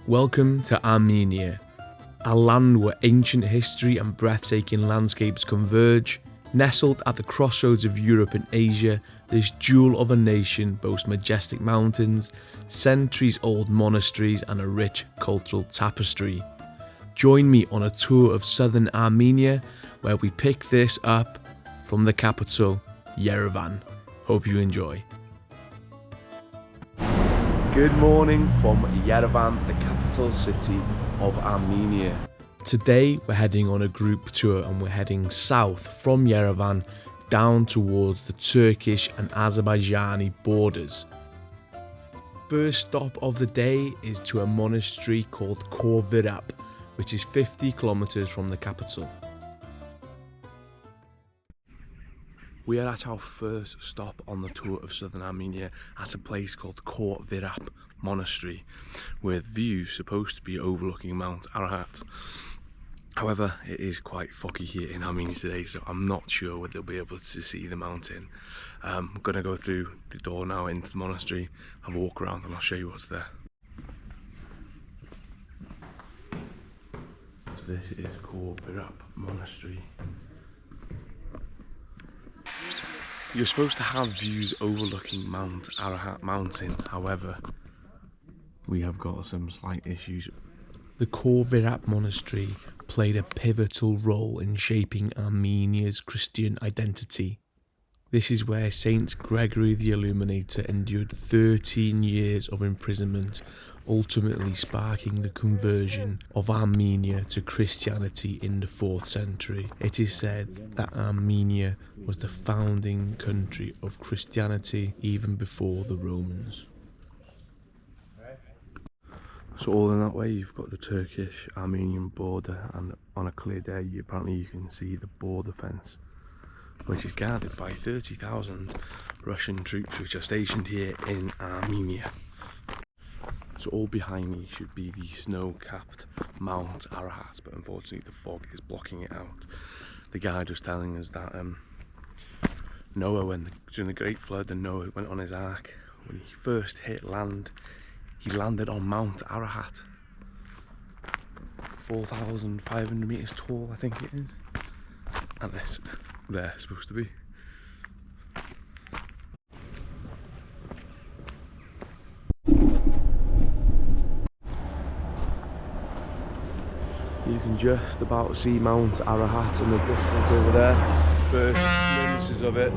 Welcome to Armenia, a land where ancient history and breathtaking landscapes converge. Nestled at the crossroads of Europe and Asia, this jewel of a nation boasts majestic mountains, centuries-old monasteries and a rich cultural tapestry. Join me on a tour of southern Armenia, where we pick this up from the capital, Yerevan. Hope you enjoy. Good morning from Yerevan, the capital city of Armenia. Today we're heading on a group tour and we're heading south from Yerevan down towards the Turkish and Azerbaijani borders. First stop of the day is to a monastery called Khor Virap, which is 50 kilometers from the capital. We are at our first stop on the tour of southern Armenia at a place called Khor Virap Monastery, with views supposed to be overlooking Mount Ararat. However, it is quite foggy here in Armenia today, so I'm not sure whether they'll be able to see the mountain. I'm going to go through the door now into the monastery, have a walk around and I'll show you what's there. So this is Khor Virap Monastery. You're supposed to have views overlooking Mount Ararat mountain, however, we have got some slight issues. The Khor Virap Monastery played a pivotal role in shaping Armenia's Christian identity. This is where Saint Gregory the Illuminator endured 13 years of imprisonment, ultimately sparking the conversion of Armenia to Christianity in the 4th century. It is said that Armenia was the founding country of Christianity even before the Romans. So all in that way you've got the Turkish-Armenian border, and on a clear day apparently you can see the border fence, which is guarded by 30,000 Russian troops which are stationed here in Armenia. So all behind me should be the snow-capped Mount Ararat, but unfortunately the fog is blocking it out. The guide was telling us that Noah, during the Great Flood, and Noah went on his ark, when he first hit land, he landed on Mount Ararat, 4,500 meters tall, I think it is, and this they're supposed to be. You can just about see Mount Ararat in the distance over there. First glimpses of it.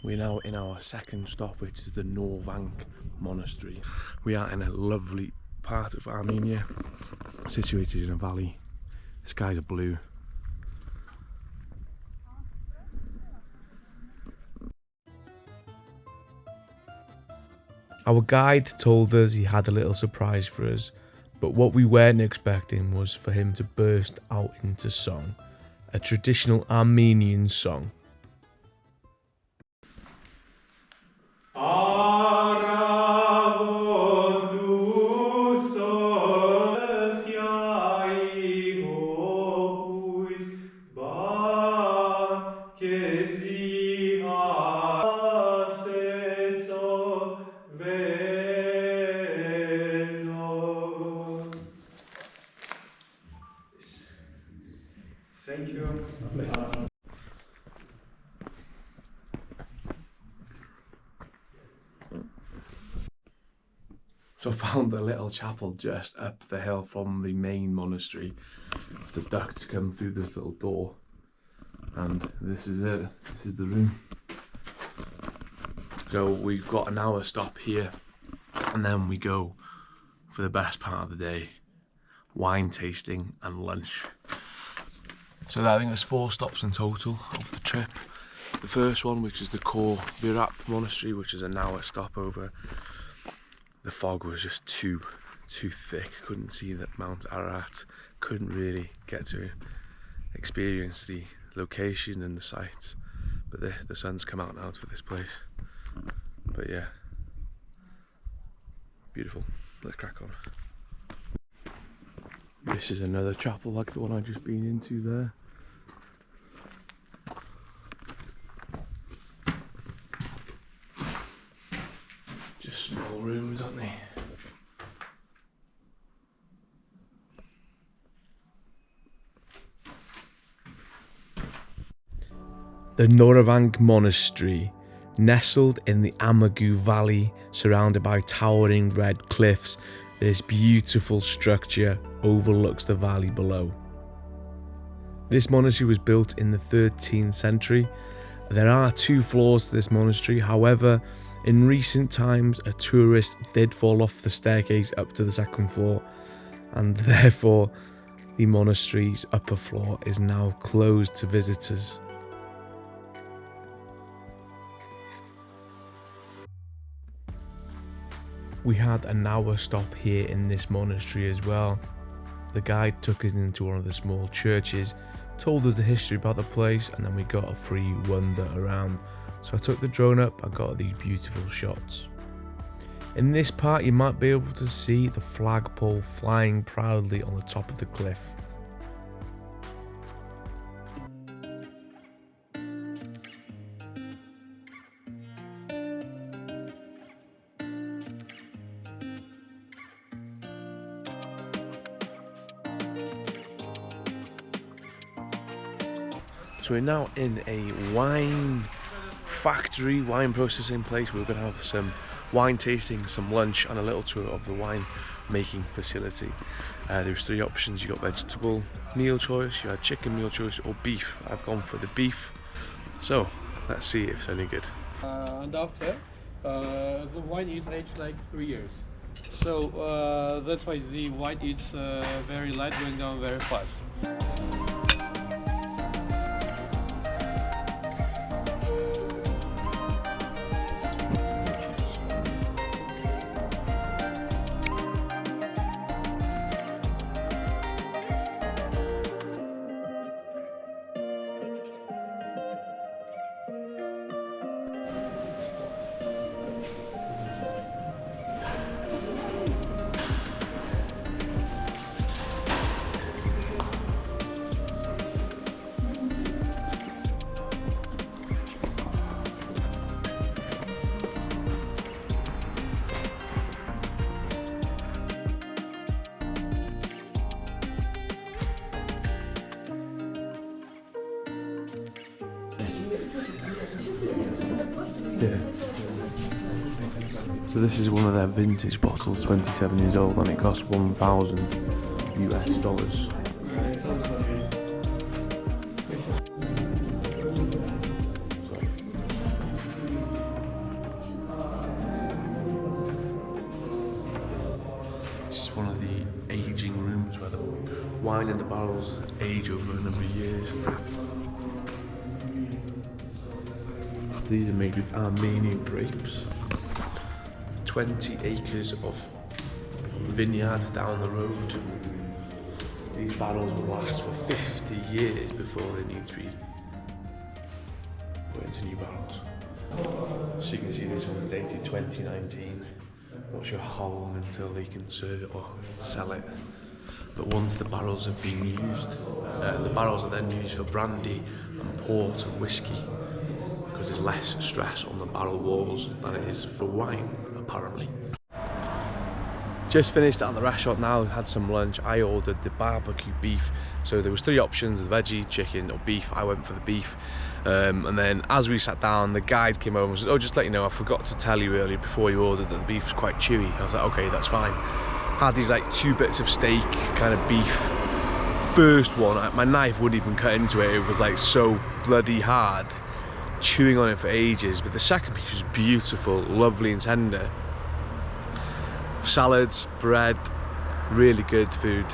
We're now in our second stop, which is the Noravank Monastery. We are in a lovely part of Armenia, situated in a valley. The skies are blue. Our guide told us he had a little surprise for us, but what we weren't expecting was for him to burst out into song, a traditional Armenian song. Thank you. So I found a little chapel just up the hill from the main monastery. The ducts come through this little door, and this is it. This is the room. So we've got an hour stop here, and then we go for the best part of the day. wine tasting and lunch. So I think there's 4 stops in total of the trip. The first one, which is the Khor Virap Monastery, which is an hour stopover. The fog was just too thick. Couldn't see that Mount Ararat. Couldn't really get to experience the location and the sights. But the sun's come out now for this place. But yeah, beautiful. Let's crack on. This is another chapel like the one I've just been into there. Just small rooms, aren't they? The Noravank Monastery, nestled in the Amagu Valley, surrounded by towering red cliffs, this beautiful structure overlooks the valley below. This monastery was built in the 13th century. There are 2 floors to this monastery. However, in recent times, a tourist did fall off the staircase up to the 2nd floor, and therefore the monastery's upper floor is now closed to visitors. We had an hour stop here in this monastery as well. The guide took us into one of the small churches, told us the history about the place, and then we got a free wander around. So I took the drone up and got these beautiful shots. In this part you might be able to see the flagpole flying proudly on the top of the cliff. So we're now in a wine factory, wine processing place. We're going to have some wine tasting, some lunch, and a little tour of the wine making facility. There's 3 options. You got vegetable meal choice, you had chicken meal choice, or beef. I've gone for the beef. So let's see if it's any good. And after, the wine is aged like 3 years. So that's why the wine is very light, going down very fast. Yeah. So this is one of their vintage bottles, 27 years old, and it costs $1,000 US. This is one of the aging rooms where the wine in the barrels age over a number of years. These are made with Armenian grapes. 20 acres of vineyard down the road. These barrels will last for 50 years before they need to be put into new barrels. So you can see this one's dated 2019. Not sure how long until they can serve it or sell it. But once the barrels have been used, the barrels are then used for brandy and port and whiskey, because there's less stress on the barrel walls than it is for wine, apparently. Just finished at the restaurant now, had some lunch. I ordered the barbecue beef. So there was 3 options, the veggie, chicken or beef. I went for the beef. And then as we sat down, the guide came over and said, "Oh, just to let you know, I forgot to tell you earlier before you ordered that the beef's quite chewy." I was like, okay, that's fine. Had these like 2 bits of steak, kind of beef. First one, my knife wouldn't even cut into it. It was like so bloody hard. Chewing on it for ages. But the second piece was beautiful, lovely and tender. Salads, bread, really good food.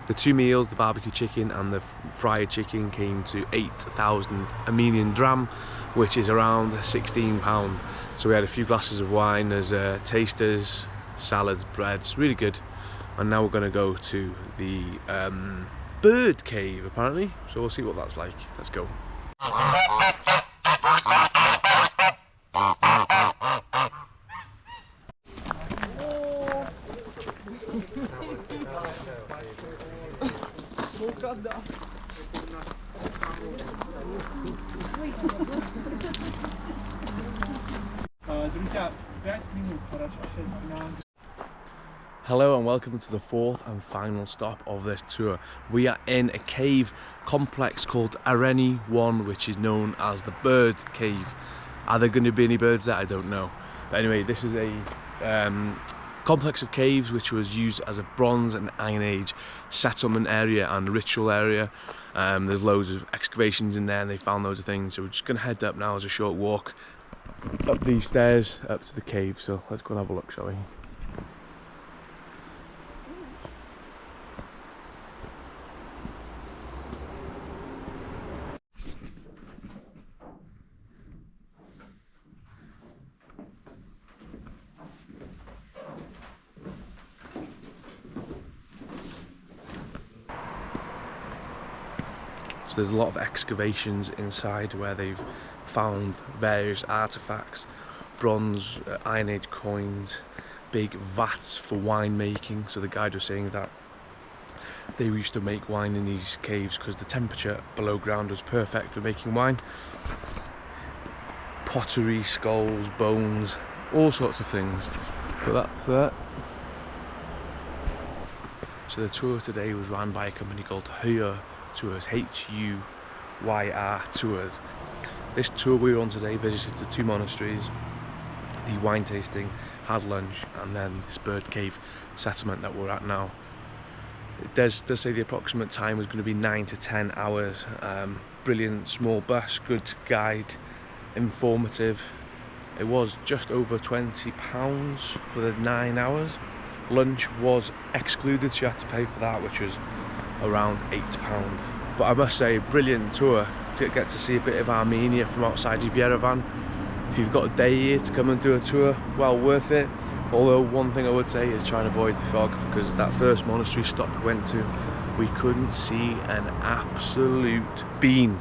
The 2 meals, the barbecue chicken and the fried chicken, came to 8,000 Armenian dram, which is around £16. So we had a few glasses of wine, there's tasters, salads, breads, really good. And now we're going to go to the bird cave apparently, so we'll see what that's like. Let's go. Hello and welcome to the 4th and final stop of this tour. We are in a cave complex called Armenia 1, which is known as the Bird Cave. Are there going to be any birds there? I don't know. But anyway, this is a complex of caves which was used as a Bronze and Iron Age settlement area and ritual area. There's loads of excavations in there and they found loads of things. So we're just going to head up now as a short walk up these stairs up to the cave. So let's go and have a look, shall we? So there's a lot of excavations inside where they've found various artifacts, bronze, Iron Age coins, big vats for wine making. So the guide was saying that they used to make wine in these caves because the temperature below ground was perfect for making wine. Pottery, skulls, bones, all sorts of things. But that's that. So the tour today was run by a company called Khor Tours, H-U-Y-R Tours. This tour we were on today visited the 2 monasteries, the wine tasting, had lunch, and then this bird cave settlement that we're at now. It does say the approximate time was going to be 9 to 10 hours. Brilliant small bus, good guide, informative. It was just over £20 for the 9 hours. Lunch was excluded, so you had to pay for that, which was around £8. But I must say, brilliant tour to get to see a bit of Armenia from outside of Yerevan. If you've got a day here to come and do a tour, well worth it. Although one thing I would say is try and avoid the fog, because that first monastery stop we went to, we couldn't see an absolute bean.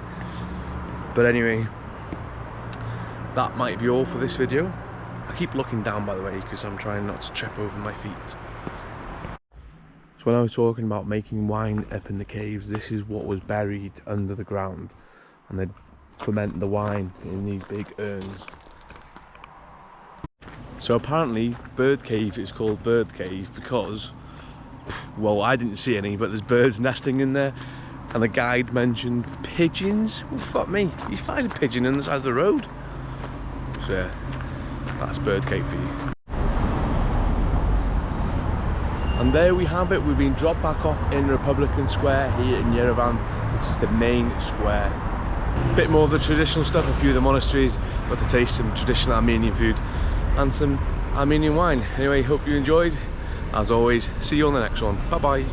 But anyway, that might be all for this video. I keep looking down, by the way, because I'm trying not to trip over my feet. So when I was talking about making wine up in the caves, this is what was buried under the ground, and they'd ferment the wine in these big urns. So apparently Bird Cave is called Bird Cave because, well, I didn't see any, but there's birds nesting in there, and the guide mentioned pigeons. Well, fuck me, you find a pigeon on the side of the road. So yeah, that's Bird Cave for you. And there we have it, we've been dropped back off in Republican Square here in Yerevan, which is the main square. A bit more of the traditional stuff, a few of the monasteries, got to taste some traditional Armenian food and some Armenian wine. Anyway, hope you enjoyed. As always, see you on the next one. Bye bye.